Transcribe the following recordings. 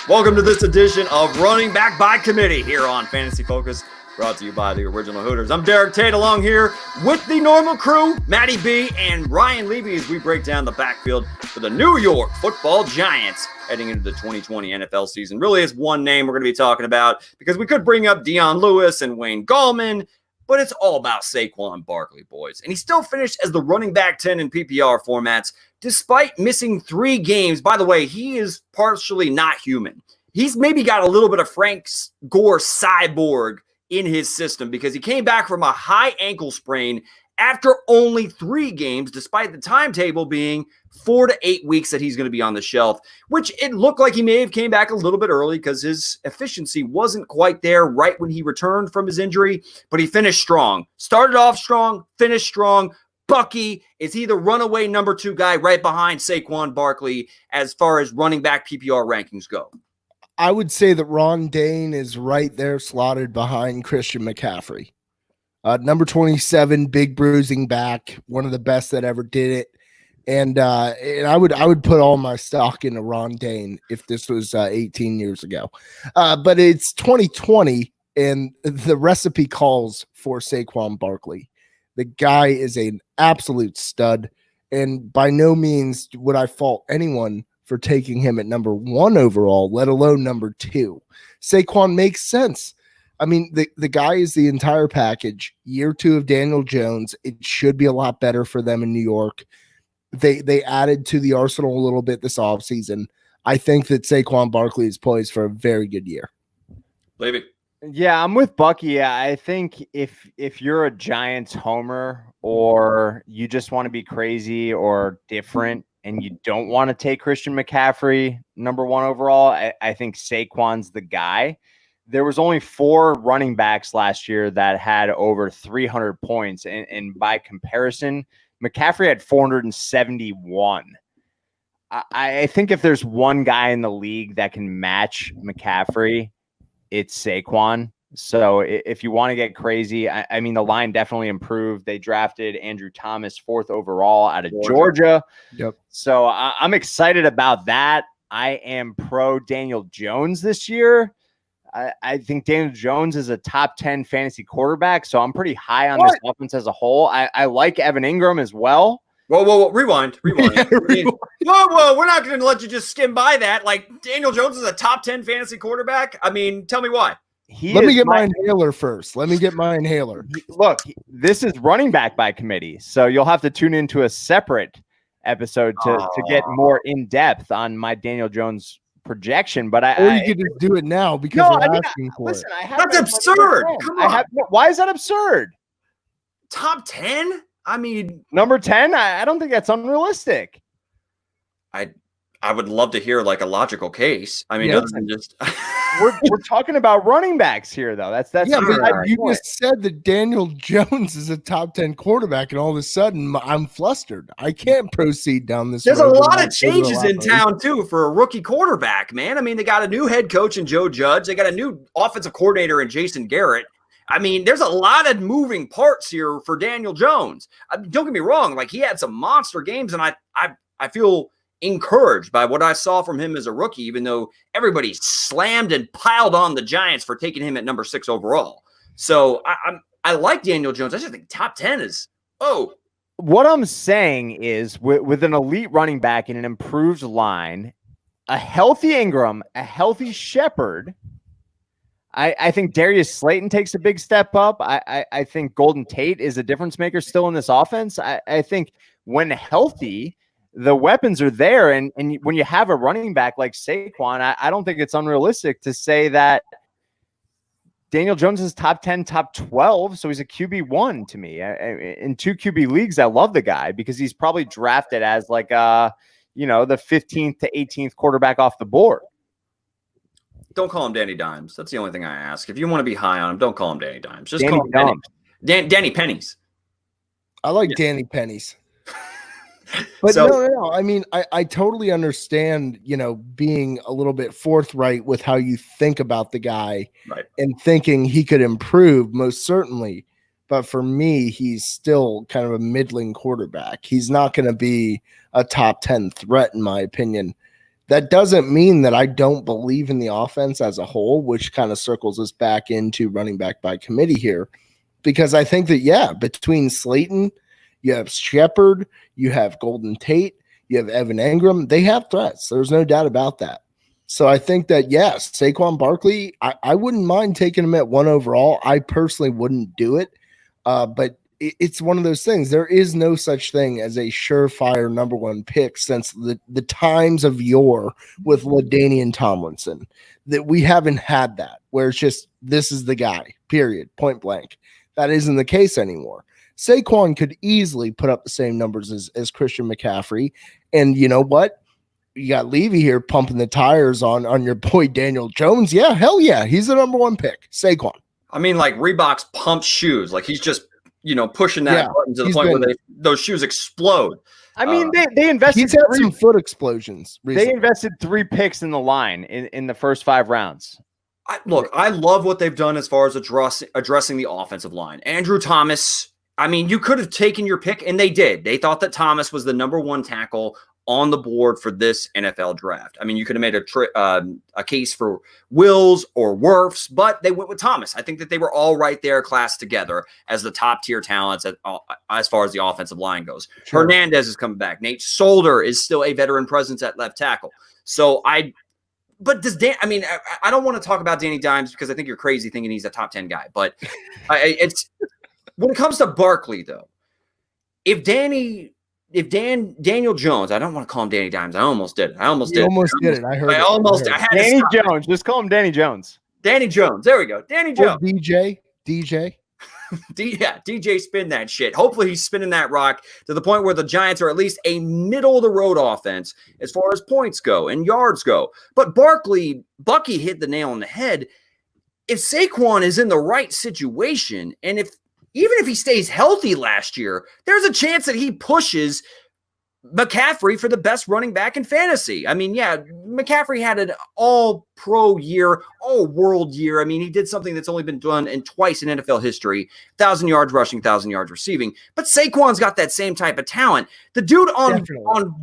Welcome to this edition of Running Back by Committee here on Fantasy Focus, brought to you by the Original Hooters. I'm Derek Tate along here with the normal crew, Matty B and Ryan Levy, as we break down the backfield for the New York Football Giants heading into the 2020 NFL season. Really is one name we're going to be talking about because we could bring up Dion Lewis and Wayne Gallman, but it's all about Saquon Barkley, boys. And he still finished as the running back 10 in PPR formats, despite missing 3 games. By the way, he is partially not human. He's maybe got a little bit of Frank Gore cyborg in his system because he came back from a high ankle sprain after only 3 games, despite the timetable being 4 to 8 weeks that he's going to be on the shelf, which it looked like he may have came back a little bit early because his efficiency wasn't quite there right when he returned from his injury, but he finished strong. Started off strong, finished strong. Buckey, is he the runaway number 2 guy right behind Saquon Barkley as far as running back PPR rankings go? I would say that Ron Dane is right there slotted behind Christian McCaffrey. Number 27, big bruising back, one of the best that ever did it. And I would put all my stock into Ron Dane if this was 18 years ago. But it's 2020, and the recipe calls for Saquon Barkley. The guy is an absolute stud, and by no means would I fault anyone for taking him at number 1 overall, let alone number 2. Saquon makes sense. I mean, the guy is the entire package. Year 2 of Daniel Jones. It should be a lot better for them in New York. They added to the arsenal a little bit this offseason. I think that Saquon Barkley is poised for a very good year. Levy. Yeah, I'm with Bucky. I think if you're a Giants homer or you just want to be crazy or different and you don't want to take Christian McCaffrey number 1 overall, I think Saquon's the guy. There was only 4 running backs last year that had over 300 points. And by comparison, McCaffrey had 471. I think if there's one guy in the league that can match McCaffrey, it's Saquon. So if you want to get crazy, I mean, the line definitely improved. They drafted Andrew Thomas 4th overall out of Georgia. Yep. So I'm excited about that. I am pro Daniel Jones this year. I think Daniel Jones is a top 10 fantasy quarterback, so I'm pretty high on this offense as a whole. I like Evan Ingram as well. Whoa, rewind. Whoa, we're not going to let you just skim by that. Like, Daniel Jones is a top 10 fantasy quarterback? I mean, tell me why. Let me get my inhaler first. Look, this is running back by committee, so you'll have to tune into a separate episode to get more in-depth on my Daniel Jones projection. But you could just do it now because we're asking for it. That's absurd. Come on. Why is that absurd? Top 10? I mean, number 10, I don't think that's unrealistic. I would love to hear like a logical case. I mean, other than just we're talking about running backs here, though. That's but you just said that Daniel Jones is a top 10 quarterback, and all of a sudden I'm flustered. I can't proceed down this. There's a lot of changes in town too for a rookie quarterback, man. I mean, they got a new head coach in Joe Judge. They got a new offensive coordinator in Jason Garrett. I mean, there's a lot of moving parts here for Daniel Jones. Don't get me wrong; like, he had some monster games, and I feel encouraged by what I saw from him as a rookie, even though everybody slammed and piled on the Giants for taking him at number 6 overall. So I like Daniel Jones. I just think top 10 is What I'm saying is with an elite running back and an improved line, a healthy Ingram, a healthy Shepard. I think Darius Slayton takes a big step up. I think Golden Tate is a difference maker still in this offense. I think when healthy, the weapons are there. And when you have a running back like Saquon, I don't think it's unrealistic to say that Daniel Jones is top 10, top 12. So he's a QB1 to me. In 2 QB leagues, I love the guy because he's probably drafted as like, the 15th to 18th quarterback off the board. Don't call him Danny Dimes. That's the only thing I ask. If you want to be high on him, don't call him Danny Dimes. Just call him Danny Pennies. I like Danny Pennies. But no. I mean, I totally understand, being a little bit forthright with how you think about the guy, right, and thinking he could improve, most certainly. But for me, he's still kind of a middling quarterback. He's not going to be a top 10 threat, in my opinion. That doesn't mean that I don't believe in the offense as a whole, which kind of circles us back into running back by committee here. Because I think that, between Slayton, you have Shepard, you have Golden Tate, you have Evan Ingram. They have threats. There's no doubt about that. So I think that, yes, Saquon Barkley, I wouldn't mind taking him at 1 overall. I personally wouldn't do it. But it's one of those things. There is no such thing as a surefire number 1 pick since the times of yore with LaDainian Tomlinson, that we haven't had that, where it's just, this is the guy, period, point blank. That isn't the case anymore. Saquon could easily put up the same numbers as Christian McCaffrey. And you know what? You got Levy here pumping the tires on your boy Daniel Jones. Yeah, hell yeah. He's the number 1 pick. Saquon. I mean, like Reebok's pump shoes. Like he's just, pushing that button to the point where those shoes explode. I mean, they invested. He's had some foot explosions recently. They invested 3 picks in the line in the first 5 rounds. I love what they've done as far as addressing the offensive line. Andrew Thomas, I mean, you could have taken your pick, and they did. They thought that Thomas was the number 1 tackle on the board for this NFL draft. I mean, you could have made a case for Wills or Wirfs, but they went with Thomas. I think that they were all right there classed together as the top-tier talents as far as the offensive line goes. Sure. Hernandez is coming back. Nate Solder is still a veteran presence at left tackle. So But does Dan? I mean, I don't want to talk about Danny Dimes because I think you're crazy thinking he's a top 10 guy. But it's when it comes to Barkley, though. If Daniel Jones, I don't want to call him Danny Dimes. I almost did it. I did it. I heard. I had Danny Jones. Just call him Danny Jones. Danny Jones. There we go. Danny Jones. DJ. DJ spin that shit. Hopefully he's spinning that rock to the point where the Giants are at least a middle-of-the-road offense as far as points go and yards go. But Buckey hit the nail on the head. If Saquon is in the right situation, and even if he stays healthy last year, there's a chance that he pushes McCaffrey for the best running back in fantasy. I mean, yeah, McCaffrey had an all-pro year, all-world year. I mean, he did something that's only been done twice in NFL history, 1,000 yards rushing, 1,000 yards receiving. But Saquon's got that same type of talent. The dude on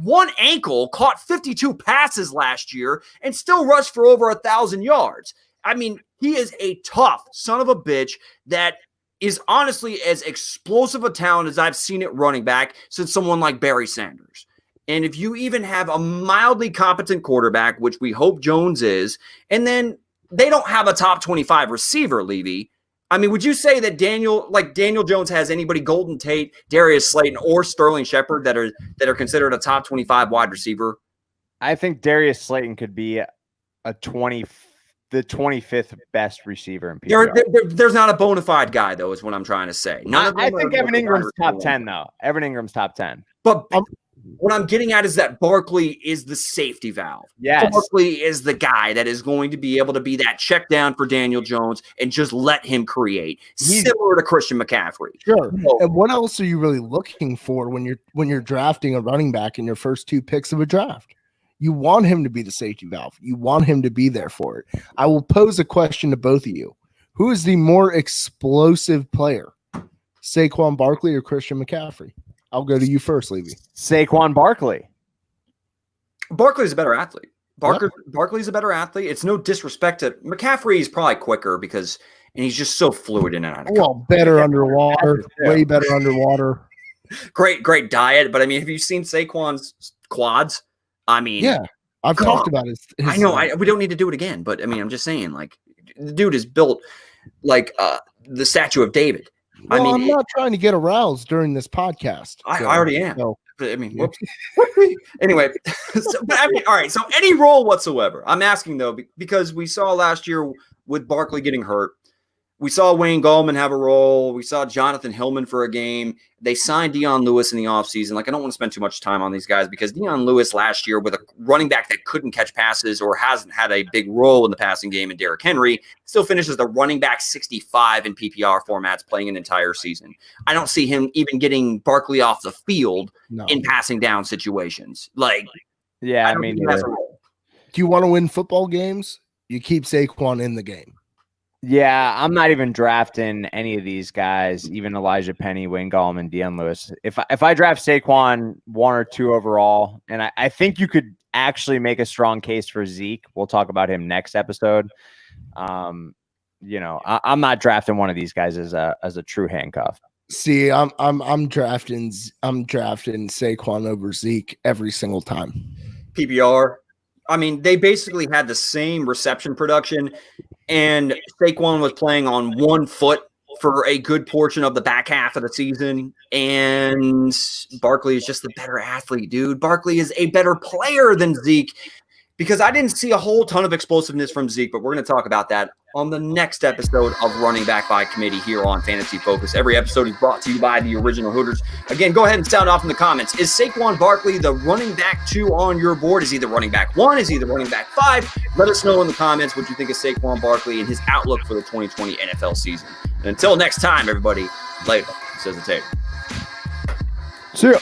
one ankle caught 52 passes last year and still rushed for over 1,000 yards. I mean, he is a tough son of a bitch that is honestly as explosive a talent as I've seen it running back since someone like Barry Sanders. And if you even have a mildly competent quarterback, which we hope Jones is, and then they don't have a top 25 receiver, Levy. I mean, would you say that Daniel Jones has anybody, Golden Tate, Darius Slayton, or Sterling Shepard that are considered a top 25 wide receiver? I think Darius Slayton could be the 25th best receiver in PPR. There's not a bona fide guy, though, is what I'm trying to say. I think Evan Ingram's top 10, though. Evan Ingram's top 10. But what I'm getting at is that Barkley is the safety valve. Yes. Barkley is the guy that is going to be able to be that check down for Daniel Jones and just let him create, similar to Christian McCaffrey. Sure. And what else are you really looking for when you're drafting a running back in your first 2 picks of a draft? You want him to be the safety valve. You want him to be there for it. I will pose a question to both of you. Who is the more explosive player, Saquon Barkley or Christian McCaffrey? I'll go to you first, Levy. Saquon Barkley. Barkley's a better athlete. Barkley's a better athlete. It's no disrespect to McCaffrey. Is probably quicker and he's just so fluid in and out. Well, better underwater, way better underwater. Great diet. But I mean, have you seen Saquon's quads? I mean, yeah, I've talked about his I know. We don't need to do it again, but I mean, I'm just saying, like, the dude is built like the statue of David. Well, I'm not trying to get aroused during this podcast. I already am. So, I mean, whoops. Anyway, all right. So any role whatsoever. I'm asking, though, because we saw last year with Barkley getting hurt. We saw Wayne Gallman have a role. We saw Jonathan Hillman for a game. They signed Dion Lewis in the offseason. Like, I don't want to spend too much time on these guys because Dion Lewis last year, with a running back that couldn't catch passes or hasn't had a big role in the passing game, and Derrick Henry still finishes the running back 65 in PPR formats playing an entire season. I don't see him even getting Barkley off the field in passing down situations. Like, yeah, I mean, do you want to win football games? You keep Saquon in the game. Yeah, I'm not even drafting any of these guys, even Elijah Penny, Wayne Gallman, Deion Lewis. If I draft Saquon 1 or 2 overall, and I think you could actually make a strong case for Zeke. We'll talk about him next episode. I'm not drafting one of these guys as a true handcuff. See, I'm drafting Saquon over Zeke every single time. PPR. I mean, they basically had the same reception production, and Saquon was playing on 1 foot for a good portion of the back half of the season, and Barkley is just the better athlete, dude. Barkley is a better player than Zeke, because I didn't see a whole ton of explosiveness from Zeke, but we're going to talk about that on the next episode of Running Back by Committee here on Fantasy Focus. Every episode is brought to you by the Original Hooters. Again, go ahead and sound off in the comments. Is Saquon Barkley the running back 2 on your board? Is he the running back 1? Is he the running back 5? Let us know in the comments what you think of Saquon Barkley and his outlook for the 2020 NFL season. And until next time, everybody, later, says the tape. See ya.